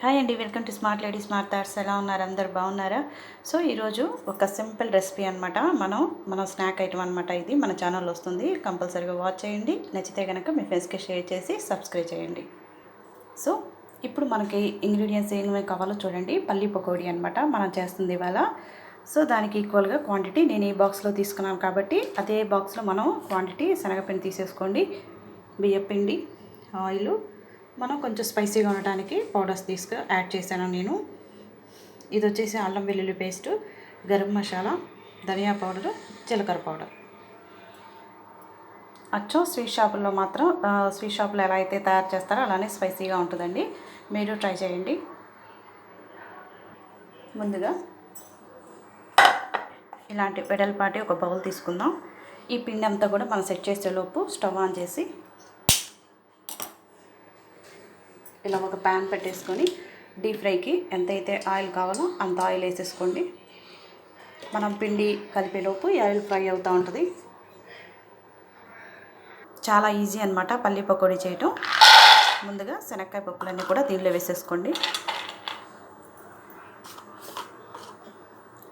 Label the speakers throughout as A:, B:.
A: Hi అండి, welcome to smart lady smart thoughts. ఎలా ఉన్నారు? అందరు బాగున్నారా? సో ఈరోజు ఒక సింపుల్ రెసిపీ అనమాట. మన స్నాక్ ఐటమ్ అనమాట. ఇది మన ఛానల్లో వస్తుంది. కంపల్సరీగా వాచ్ చేయండి. నచ్చితే కనుక మీ ఫ్రెండ్స్కి షేర్ చేసి సబ్స్క్రైబ్ చేయండి. సో ఇప్పుడు మనకి ఇంగ్రీడియంట్స్ ఏమేమి కావాలో చూడండి. పల్లి పకోడీ అనమాట మనం చేస్తుంది ఇవాళ. సో దానికి ఈక్వల్గా క్వాంటిటీ నేను ఈ బాక్స్లో తీసుకున్నాను కాబట్టి అదే బాక్స్లో మనం క్వాంటిటీ శనగపిండి తీసేసుకోండి, బియ్యపిండి, ఆయిల్, మనం కొంచెం స్పైసీగా ఉండడానికి పౌడర్స్ యాడ్ చేశాను నేను. ఇది వచ్చేసి అల్లం వెల్లుల్లి పేస్టు, గరం మసాలా, ధనియా పౌడరు, జీలకర్ర పౌడర్. అచ్చం స్వీట్ షాపులో ఎలా అయితే తయారు చేస్తారో అలానే స్పైసీగా ఉంటుందండి. మీరు ట్రై చేయండి. ముందుగా ఇలాంటి వెడల్పాటి ఒక బౌల్ తీసుకుందాం. ఈ పిండి అంతా కూడా మనం సెట్ చేసేలోపు స్టవ్ ఆన్ చేసి ఇలా ఒక ప్యాన్ పెట్టేసుకొని డీప్ ఫ్రైకి ఎంతైతే ఆయిల్ కావాలో అంత ఆయిల్ వేసేసుకోండి. మనం పిండి కలిపేలోపు ఆయిల్ ఫ్రై అవుతూ ఉంటుంది. చాలా ఈజీ అనమాట పల్లి పకోడీ చేయటం. ముందుగా శనక్కాయ పప్పులన్నీ కూడా దీనిలో వేసేసుకోండి.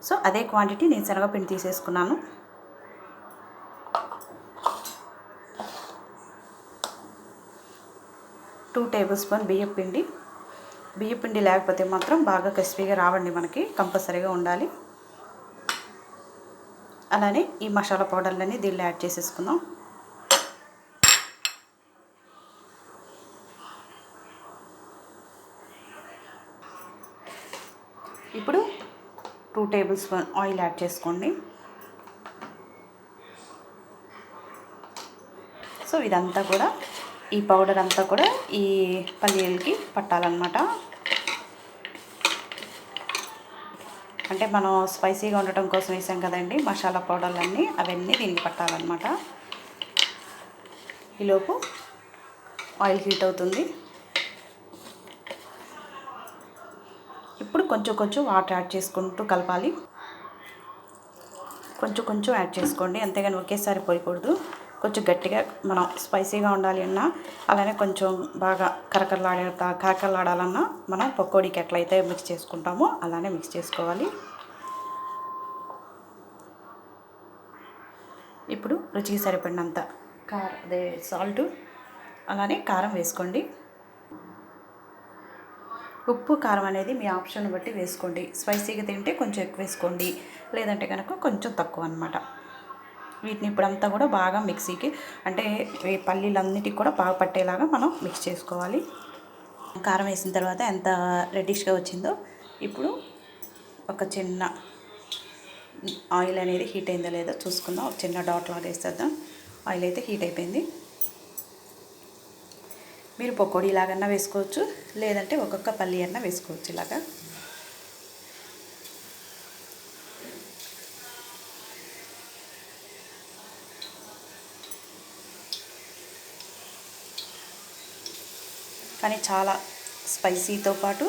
A: సో అదే క్వాంటిటీ నేను శనగపిండి తీసేసుకున్నాను. టూ టేబుల్ స్పూన్ బియ్యపిండి లేకపోతే మాత్రం బాగా క్రిస్పీగా రావండి, మనకి కంపల్సరీగా ఉండాలి. అలానే ఈ మసాలా పౌడర్లన్నీ దీనిలో యాడ్ చేసేసుకుందాం. ఇప్పుడు 2 టేబుల్ స్పూన్ ఆయిల్ యాడ్ చేసుకోండి. సో ఇదంతా కూడా, ఈ పౌడర్ అంతా కూడా ఈ పల్లీలకి పట్టాలన్నమాట. అంటే మనం స్పైసీగా ఉండటం కోసం వేసాం కదండి మసాలా పౌడర్లన్నీ, అవన్నీ దీనికి పట్టాలన్నమాట. ఈలోపు ఆయిల్ హీట్ అవుతుంది. ఇప్పుడు కొంచెం వాటర్ యాడ్ చేసుకుంటూ కలపాలి. కొంచెం యాడ్ చేసుకోండి, అంతేగాని ఒకేసారి పోయకూడదు. కొంచెం గట్టిగా మనం స్పైసీగా ఉండాలి అన్నా, అలానే కొంచెం బాగా కరకరలాడాలన్నా మనం పకోడీకి ఎట్లయితే మిక్స్ చేసుకుంటామో అలానే మిక్స్ చేసుకోవాలి. ఇప్పుడు రుచికి సరిపడినంత సాల్ట్, అలానే కారం వేసుకోండి. ఉప్పు కారం అనేది మీ ఆప్షన్ బట్టి వేసుకోండి. స్పైసీగా తింటే కొంచెం ఎక్కువ వేసుకోండి, లేదంటే కనుక కొంచెం తక్కువ అన్నమాట. వీటిని ఇప్పుడంతా కూడా బాగా మిక్సీకి, అంటే ఈ పల్లీలన్నిటికి కూడా బాగా పట్టేలాగా మనం మిక్స్ చేసుకోవాలి. కారం వేసిన తర్వాత ఎంత రెడ్డిష్గా వచ్చిందో, ఇప్పుడు ఒక చిన్న ఆయిల్ అనేది హీట్ అయిందో లేదో చూసుకుందాం. ఒక చిన్న డాట్ లాగా వేసేద్దాం. ఆయిల్ అయితే హీట్ అయిపోయింది. మీరు పకోడీ లాగన్నా వేసుకోవచ్చు, లేదంటే ఒక్కొక్క పల్లి అన్నా వేసుకోవచ్చు ఇలాగా. కానీ చాలా స్పైసీతో పాటు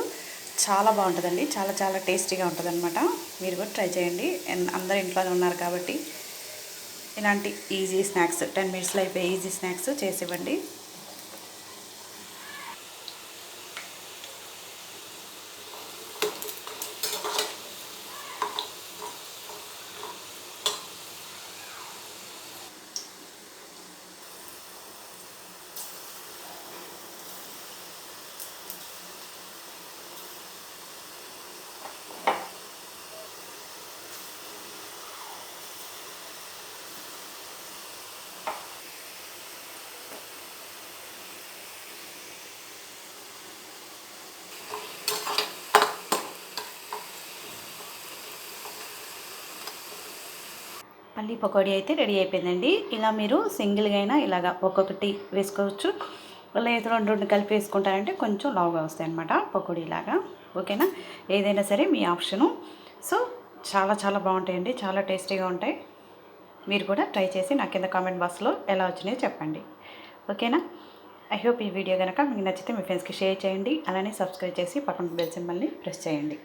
A: చాలా బాగుంటుందండి. చాలా టేస్టీగా ఉంటుంది అనమాట. మీరు కూడా ట్రై చేయండి. అందరు ఇంట్లోనే ఉన్నారు కాబట్టి ఇలాంటి ఈజీ స్నాక్స్, 10 మినిట్స్లో అయిపోయి ఈజీ స్నాక్స్ చేసివ్వండి. పల్లి పకోడీ అయితే రెడీ అయిపోయిందండి. ఇలా మీరు సింగిల్గా అయినా ఇలాగా ఒక్కొక్కటి వేసుకోవచ్చు, లేదా రెండు కలిపి వేసుకుంటారంటే కొంచెం లావుగా వస్తాయి అన్నమాట పకోడీలాగా. ఓకేనా? ఏదైనా సరే మీ ఆప్షను. సో చాలా బాగుంటాయండి, చాలా టేస్టీగా ఉంటాయి. మీరు కూడా ట్రై చేసి నా కింద కామెంట్ బాక్స్లో ఎలా వచ్చినాయో చెప్పండి. ఓకేనా? ఐ హోప్ ఈ వీడియో కనుక మీకు నచ్చితే మీ ఫ్రెండ్స్కి షేర్ చేయండి. అలానే సబ్స్క్రైబ్ చేసి పక్కన బెల్ సింబల్ని ప్రెస్ చేయండి.